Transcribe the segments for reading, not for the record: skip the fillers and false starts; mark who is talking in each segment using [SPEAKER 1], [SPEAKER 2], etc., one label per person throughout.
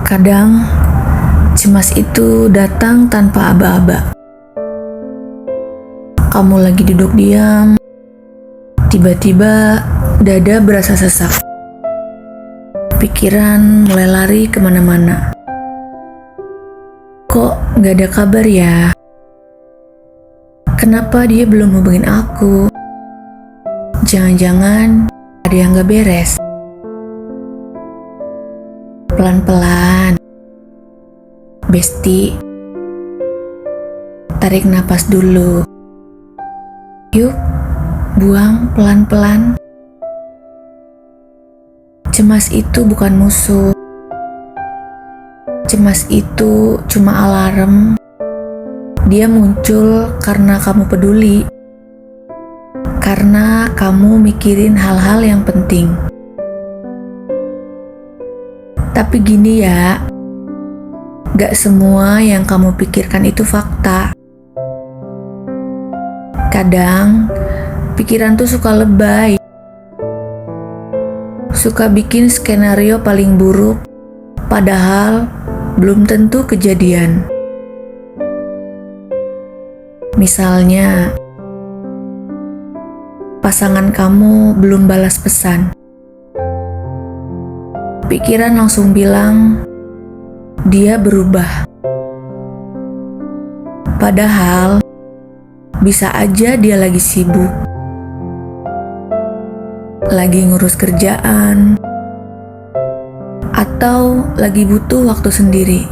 [SPEAKER 1] Kadang, cemas itu datang tanpa aba-aba. Kamu lagi duduk diam, tiba-tiba dada berasa sesak. Pikiran mulai lari kemana-mana. Kok gak ada kabar ya? Kenapa dia belum hubungin aku? Jangan-jangan ada yang gak beres. Pelan-pelan, Besti. Tarik napas dulu. Yuk, buang pelan-pelan. Cemas itu bukan musuh. Cemas itu cuma alarm. Dia muncul karena kamu peduli. Karena kamu mikirin hal-hal yang penting. Tapi gini ya, gak semua yang kamu pikirkan itu fakta. Kadang, pikiran tuh suka lebay. Suka bikin skenario paling buruk, padahal belum tentu kejadian. Misalnya, pasangan kamu belum balas pesan. Pikiran langsung bilang, dia berubah. Padahal, bisa aja dia lagi sibuk. Lagi ngurus kerjaan. Atau lagi butuh waktu sendiri.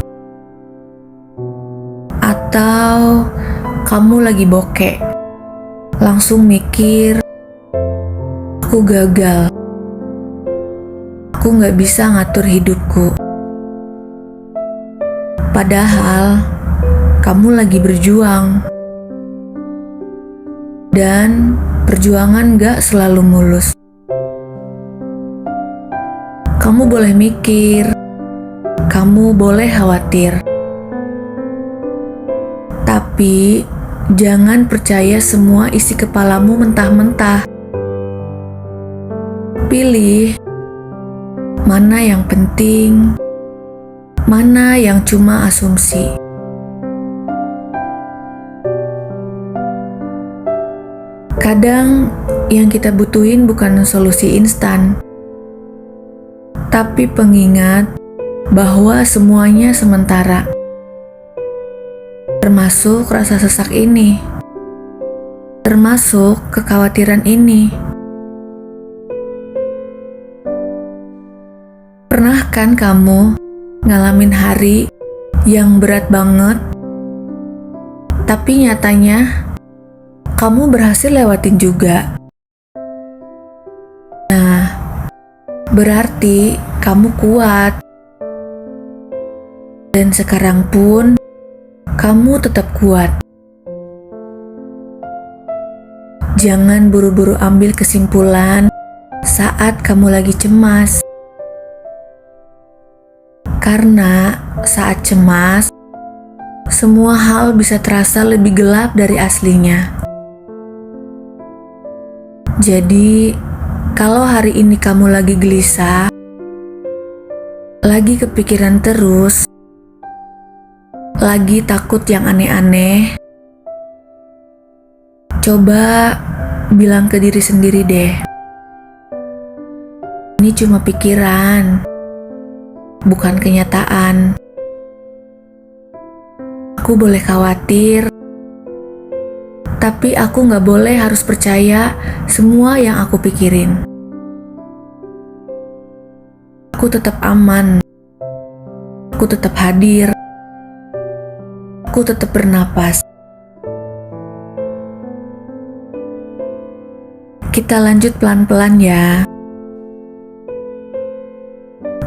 [SPEAKER 1] Atau kamu lagi bokek. Langsung mikir, aku gagal. Aku gak bisa ngatur hidupku. Padahal, kamu lagi berjuang. Dan perjuangan gak selalu mulus. Kamu boleh mikir, kamu boleh khawatir. Tapi, jangan percaya semua isi kepalamu mentah-mentah. Pilih mana yang penting, mana yang cuma asumsi. Kadang yang kita butuhin bukan solusi instan, tapi pengingat bahwa semuanya sementara. Termasuk rasa sesak ini, termasuk kekhawatiran ini. Pernah kan kamu ngalamin hari yang berat banget, tapi nyatanya kamu berhasil lewatin juga? Nah, berarti kamu kuat. Dan sekarang pun kamu tetap kuat. Jangan buru-buru ambil kesimpulan saat kamu lagi cemas. Karena saat cemas, semua hal bisa terasa lebih gelap dari aslinya. Jadi, kalau hari ini kamu lagi gelisah, lagi kepikiran terus, lagi takut yang aneh-aneh, coba bilang ke diri sendiri deh, ini cuma pikiran, bukan kenyataan. Aku boleh khawatir, tapi aku gak boleh harus percaya semua yang aku pikirin. Aku tetap aman. Aku tetap hadir. Aku tetap bernapas. Kita lanjut pelan-pelan ya.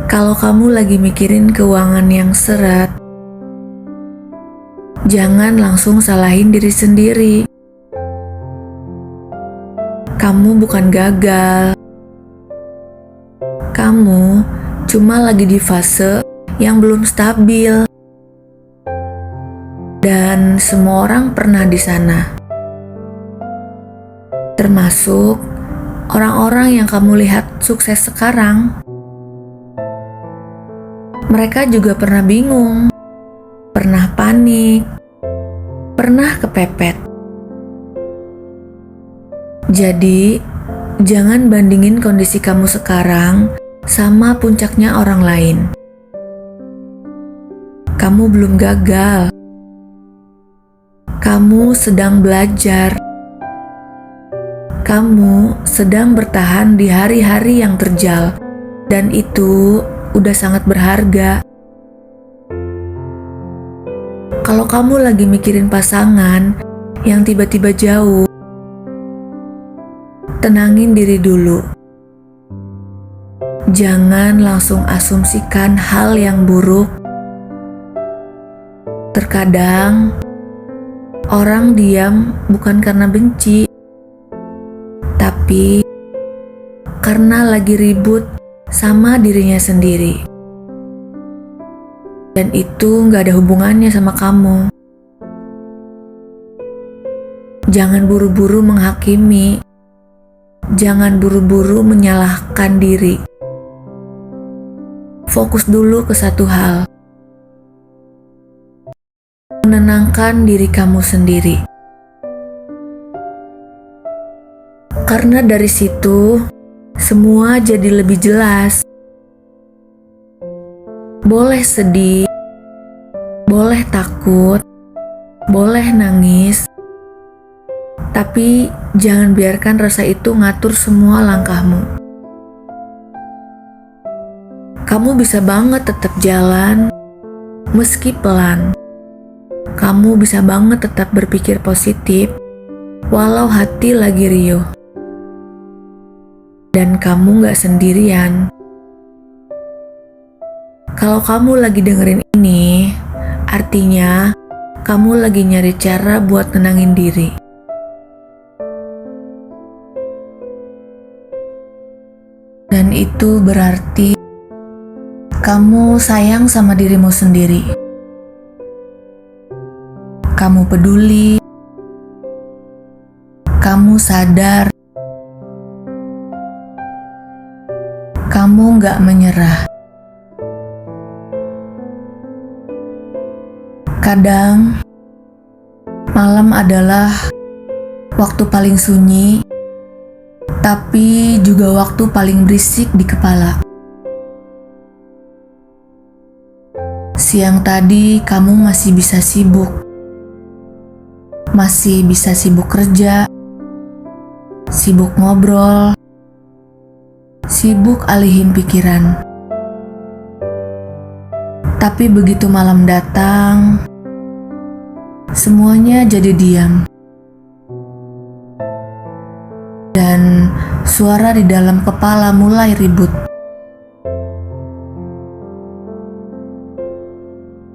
[SPEAKER 1] Kalau kamu lagi mikirin keuangan yang seret, jangan langsung salahin diri sendiri. Kamu bukan gagal. Kamu cuma lagi di fase yang belum stabil. Dan semua orang pernah di sana. Termasuk orang-orang yang kamu lihat sukses sekarang. Mereka juga pernah bingung, pernah panik, pernah kepepet. Jadi, jangan bandingin kondisi kamu sekarang sama puncaknya orang lain. Kamu belum gagal. Kamu sedang belajar. Kamu sedang bertahan di hari-hari yang terjal, dan itu udah sangat berharga. Kalau kamu lagi mikirin pasangan yang tiba-tiba jauh, tenangin diri dulu. Jangan langsung asumsikan hal yang buruk. Terkadang orang diam bukan karena benci, tapi karena lagi ribut sama dirinya sendiri. Dan itu gak ada hubungannya sama kamu. Jangan buru-buru menghakimi. Jangan buru-buru menyalahkan diri. Fokus dulu ke satu hal. Menenangkan diri kamu sendiri. Karena dari situ, semua jadi lebih jelas. Boleh sedih, boleh takut, boleh nangis, tapi jangan biarkan rasa itu ngatur semua langkahmu. Kamu bisa banget tetap jalan, meski pelan. Kamu bisa banget tetap berpikir positif, walau hati lagi riuh. Dan kamu gak sendirian. Kalau kamu lagi dengerin ini, artinya kamu lagi nyari cara buat nenangin diri. Dan itu berarti kamu sayang sama dirimu sendiri. Kamu peduli. Kamu sadar. Kamu gak menyerah. Kadang, malam adalah waktu paling sunyi, tapi juga waktu paling berisik di kepala. Siang tadi kamu masih bisa sibuk. Masih bisa sibuk kerja, sibuk ngobrol, sibuk alihin pikiran. Tapi begitu malam datang, semuanya jadi diam. Dan suara di dalam kepala mulai ribut.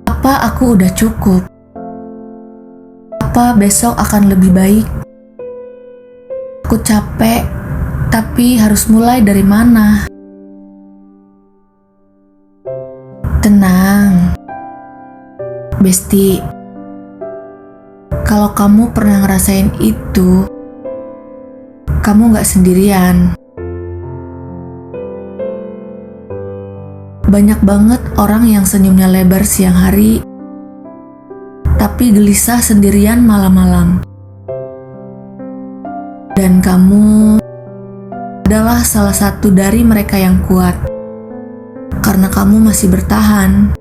[SPEAKER 1] Apa aku udah cukup? Apa besok akan lebih baik? Aku capek, tapi harus mulai dari mana? Tenang, Besti. Kalau kamu pernah ngerasain itu, kamu gak sendirian. Banyak banget orang yang senyumnya lebar siang hari, tapi gelisah sendirian malam-malam. Dan kamu adalah salah satu dari mereka yang kuat, karena kamu masih bertahan.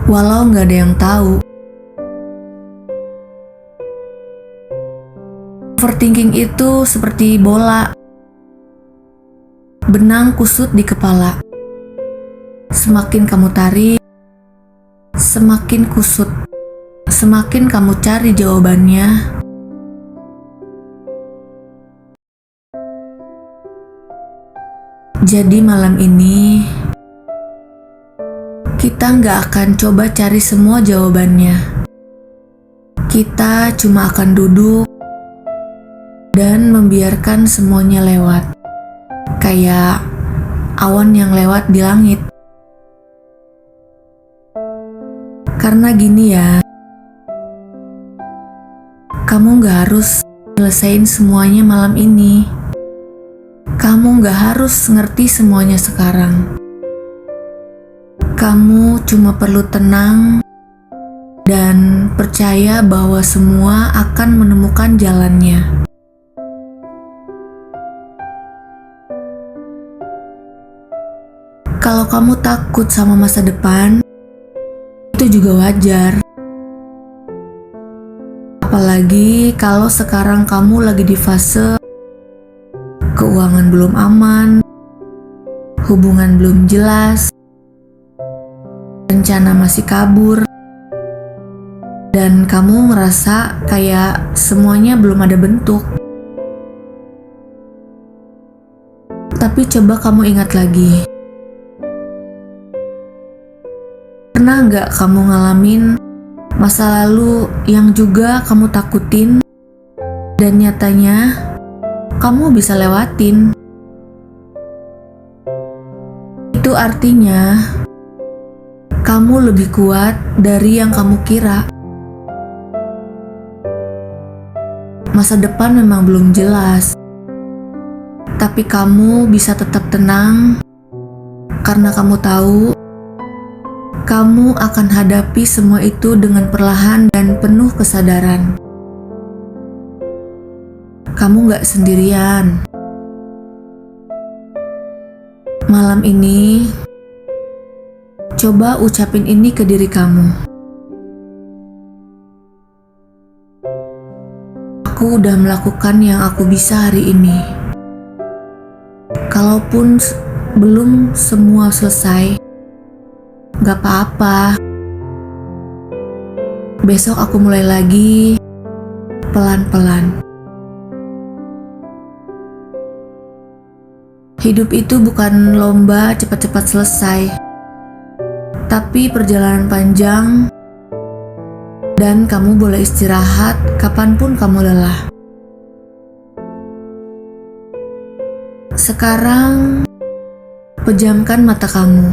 [SPEAKER 1] Walau gak ada yang tahu. Overthinking itu seperti bola. Benang kusut di kepala. Semakin kamu tarik, semakin kusut. Semakin kamu cari jawabannya, jadi malam ini kita nggak akan coba cari semua jawabannya. Kita cuma akan duduk dan membiarkan semuanya lewat, kayak awan yang lewat di langit. Karena gini ya, kamu gak harus nyelesain semuanya malam ini. Kamu gak harus ngerti semuanya sekarang. Kamu cuma perlu tenang dan percaya bahwa semua akan menemukan jalannya. Kalau kamu takut sama masa depan, itu juga wajar. Apalagi kalau sekarang kamu lagi di fase keuangan belum aman, hubungan belum jelas, rencana masih kabur, dan kamu ngerasa kayak semuanya belum ada bentuk. Tapi coba kamu ingat lagi. Pernah nggak kamu ngalamin masa lalu yang juga kamu takutin dan nyatanya kamu bisa lewatin? Itu artinya kamu lebih kuat dari yang kamu kira. Masa depan memang belum jelas, tapi kamu bisa tetap tenang karena kamu tahu kamu akan hadapi semua itu dengan perlahan dan penuh kesadaran. Kamu gak sendirian. Malam ini, coba ucapin ini ke diri kamu. Aku udah melakukan yang aku bisa hari ini. Kalaupun belum semua selesai, gak apa-apa. Besok aku mulai lagi, pelan-pelan. Hidup itu bukan lomba cepat-cepat selesai, tapi perjalanan panjang, dan kamu boleh istirahat kapanpun kamu lelah. Sekarang, pejamkan mata kamu.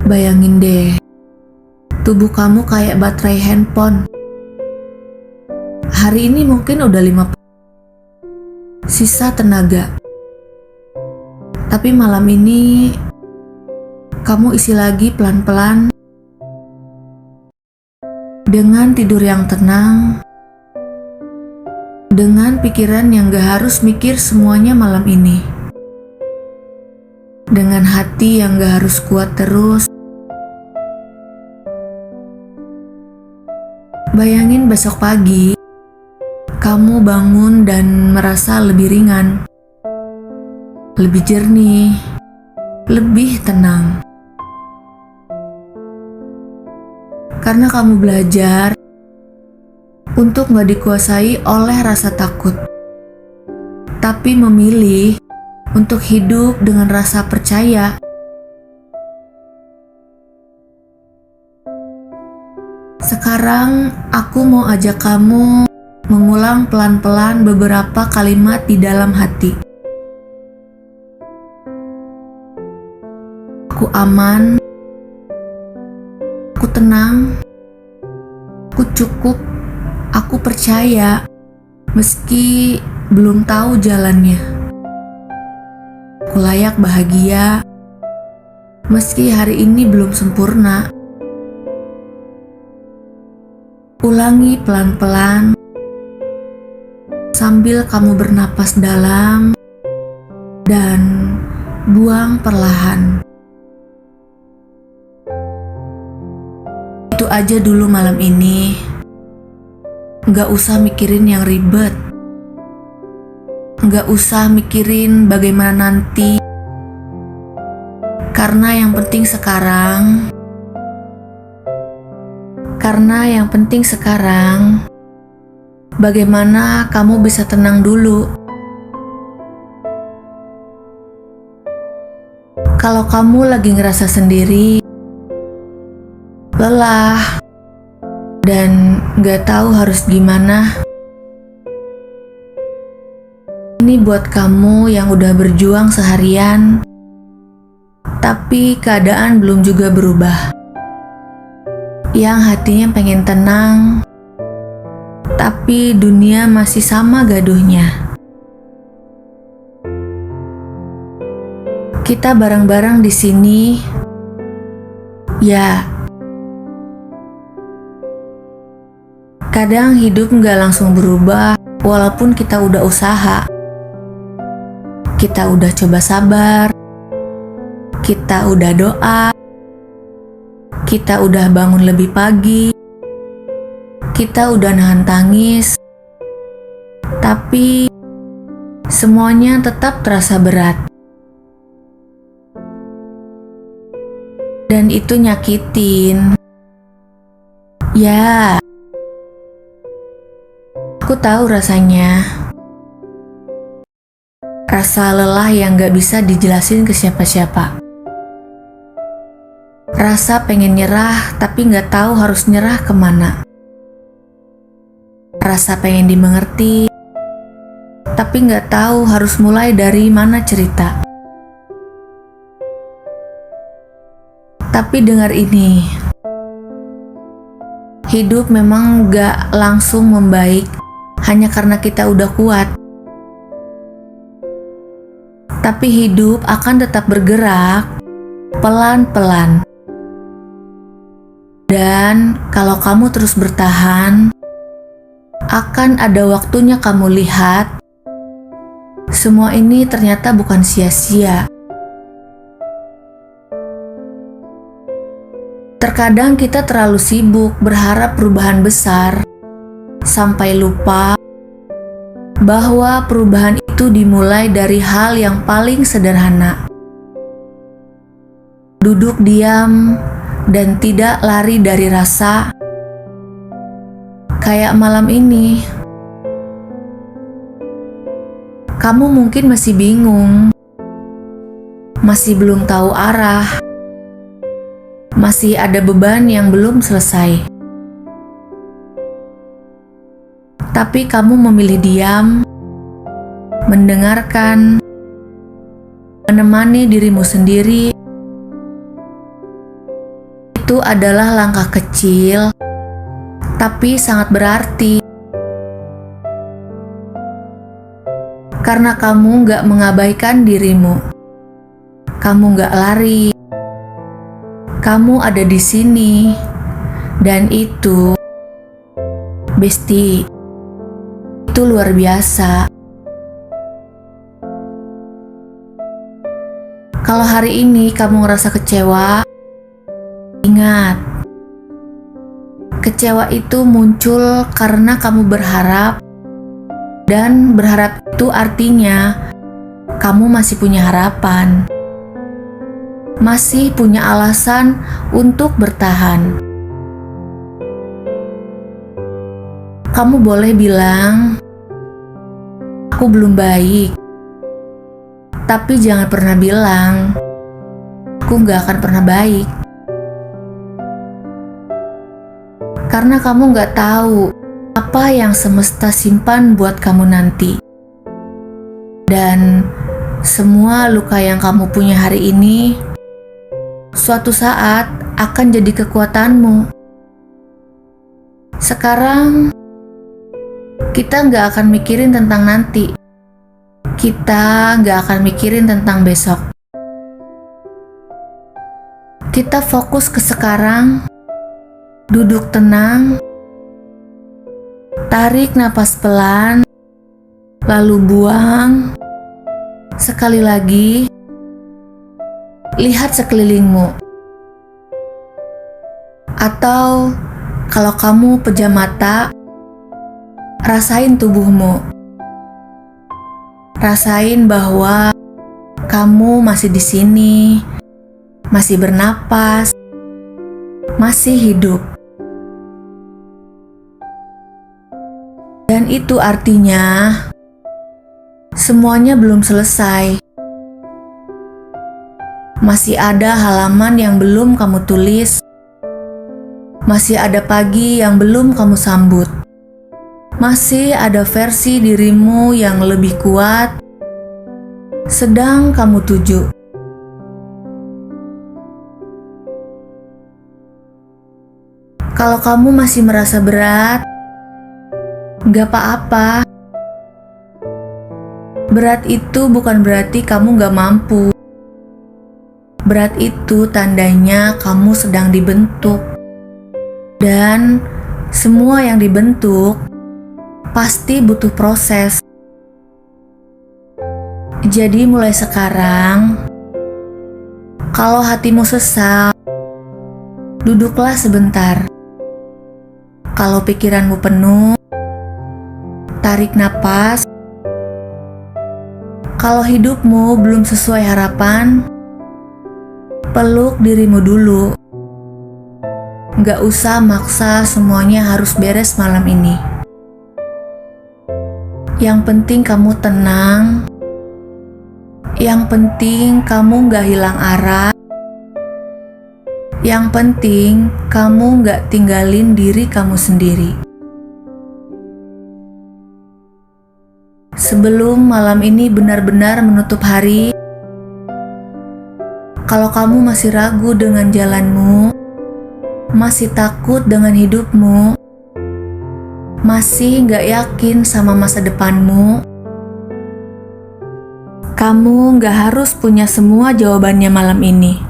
[SPEAKER 1] Bayangin deh, tubuh kamu kayak baterai handphone. Hari ini mungkin udah 50 sisa tenaga. Tapi malam ini, kamu isi lagi pelan-pelan dengan tidur yang tenang, dengan pikiran yang gak harus mikir semuanya malam ini, dengan hati yang gak harus kuat terus. Bayangin besok pagi, kamu bangun dan merasa lebih ringan, lebih jernih, lebih tenang. Karena kamu belajar untuk gak dikuasai oleh rasa takut, tapi memilih untuk hidup dengan rasa percaya. Sekarang aku mau ajak kamu mengulang pelan-pelan beberapa kalimat di dalam hati. Aku aman, aku tenang, aku cukup, aku percaya meski belum tahu jalannya. Aku layak bahagia meski hari ini belum sempurna. Ulangi pelan-pelan sambil kamu bernapas dalam dan buang perlahan. Itu aja dulu malam ini. Gak usah mikirin yang ribet. Gak usah mikirin bagaimana nanti. Karena yang penting sekarang bagaimana kamu bisa tenang dulu. Kalau kamu lagi ngerasa sendiri, lelah, dan gak tahu harus gimana, ini buat kamu yang udah berjuang seharian, tapi keadaan belum juga berubah. Yang hatinya pengen tenang, tapi dunia masih sama gaduhnya. Kita bareng-bareng di sini. Ya, kadang hidup nggak langsung berubah, walaupun kita udah usaha. Kita udah coba sabar. Kita udah doa. Kita udah bangun lebih pagi. Kita udah nahan tangis. Tapi semuanya tetap terasa berat. Dan itu nyakitin. Ya, aku tahu rasanya. Rasa lelah yang gak bisa dijelasin ke siapa-siapa. Rasa pengen nyerah tapi gak tahu harus nyerah kemana. Rasa pengen dimengerti tapi gak tahu harus mulai dari mana cerita. Tapi dengar ini, hidup memang gak langsung membaik hanya karena kita udah kuat. Tapi hidup akan tetap bergerak pelan-pelan. Dan kalau kamu terus bertahan, akan ada waktunya kamu lihat semua ini ternyata bukan sia-sia. Terkadang kita terlalu sibuk berharap perubahan besar, sampai lupa bahwa perubahan itu dimulai dari hal yang paling sederhana. Duduk diam dan tidak lari dari rasa. Kayak malam ini, kamu mungkin masih bingung, masih belum tahu arah, masih ada beban yang belum selesai. Tapi kamu memilih diam, mendengarkan, menemani dirimu sendiri. Itu adalah langkah kecil, tapi sangat berarti. Karena kamu gak mengabaikan dirimu. Kamu gak lari. Kamu ada di sini. Dan itu, Besti, itu luar biasa. Kalau hari ini kamu ngerasa kecewa, ingat, kecewa itu muncul karena kamu berharap, dan berharap itu artinya kamu masih punya harapan, masih punya alasan untuk bertahan. Kamu boleh bilang, aku belum baik, tapi jangan pernah bilang, aku gak akan pernah baik. Karena kamu gak tahu apa yang semesta simpan buat kamu nanti. Dan semua luka yang kamu punya hari ini, suatu saat akan jadi kekuatanmu. Sekarang, kita gak akan mikirin tentang nanti. Kita gak akan mikirin tentang besok. Kita fokus ke sekarang, duduk tenang, tarik napas pelan, lalu buang. Sekali lagi, lihat sekelilingmu. Atau kalau kamu pejam mata, rasain tubuhmu. Rasain bahwa kamu masih di sini, masih bernapas, masih hidup. Dan itu artinya semuanya belum selesai. Masih ada halaman yang belum kamu tulis. Masih ada pagi yang belum kamu sambut. Masih ada versi dirimu yang lebih kuat sedang kamu tuju. Kalau kamu masih merasa berat, gak apa-apa. Berat itu bukan berarti kamu gak mampu. Berat itu tandanya kamu sedang dibentuk. Dan semua yang dibentuk pasti butuh proses. Jadi mulai sekarang, kalau hatimu sesak, duduklah sebentar. Kalau pikiranmu penuh, tarik napas. Kalau hidupmu belum sesuai harapan, peluk dirimu dulu. Gak usah maksa semuanya harus beres malam ini. Yang penting kamu tenang. Yang penting kamu gak hilang arah. Yang penting kamu gak tinggalin diri kamu sendiri. Sebelum malam ini benar-benar menutup hari, kalau kamu masih ragu dengan jalanmu, masih takut dengan hidupmu, masih gak yakin sama masa depanmu, kamu gak harus punya semua jawabannya malam ini.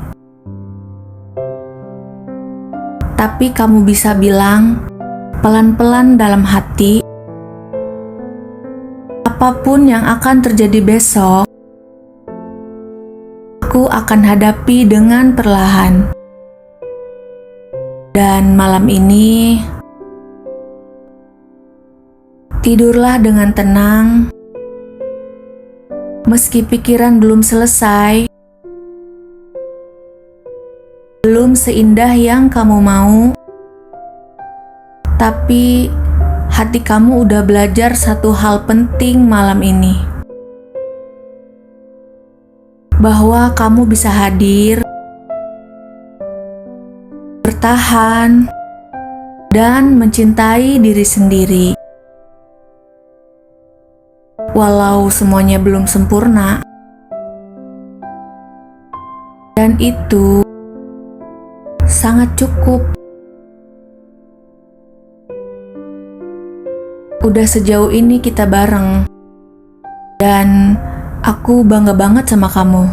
[SPEAKER 1] Tapi kamu bisa bilang pelan-pelan dalam hati, apapun yang akan terjadi besok, aku akan hadapi dengan perlahan. Dan malam ini, tidurlah dengan tenang. Meski pikiran belum selesai, belum seindah yang kamu mau, tapi hati kamu udah belajar satu hal penting malam ini. Bahwa kamu bisa hadir, bertahan, dan mencintai diri sendiri. Walau semuanya belum sempurna, dan itu sangat cukup. Udah sejauh ini kita bareng, dan aku bangga banget sama kamu.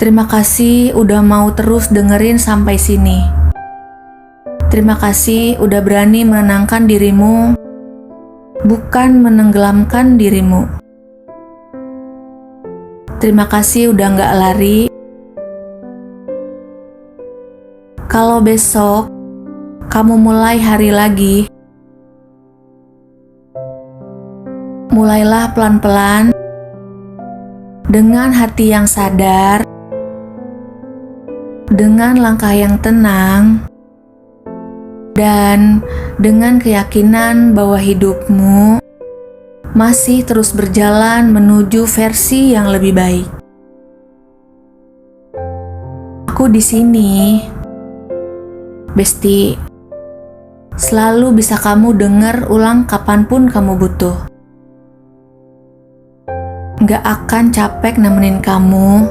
[SPEAKER 1] Terima kasih udah mau terus dengerin sampai sini. Terima kasih udah berani menenangkan dirimu, bukan menenggelamkan dirimu. Terima kasih udah gak lari. Kalau besok kamu mulai hari lagi, mulailah pelan-pelan dengan hati yang sadar, dengan langkah yang tenang, dan dengan keyakinan bahwa hidupmu masih terus berjalan menuju versi yang lebih baik. Aku di sini, Besti, selalu bisa kamu denger ulang kapanpun kamu butuh. Gak akan capek nemenin kamu,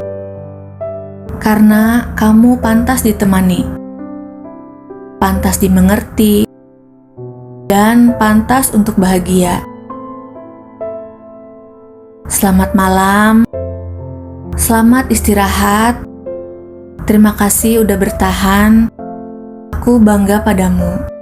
[SPEAKER 1] karena kamu pantas ditemani, pantas dimengerti, dan pantas untuk bahagia. Selamat malam, selamat istirahat. Terima kasih udah bertahan. Aku bangga padamu.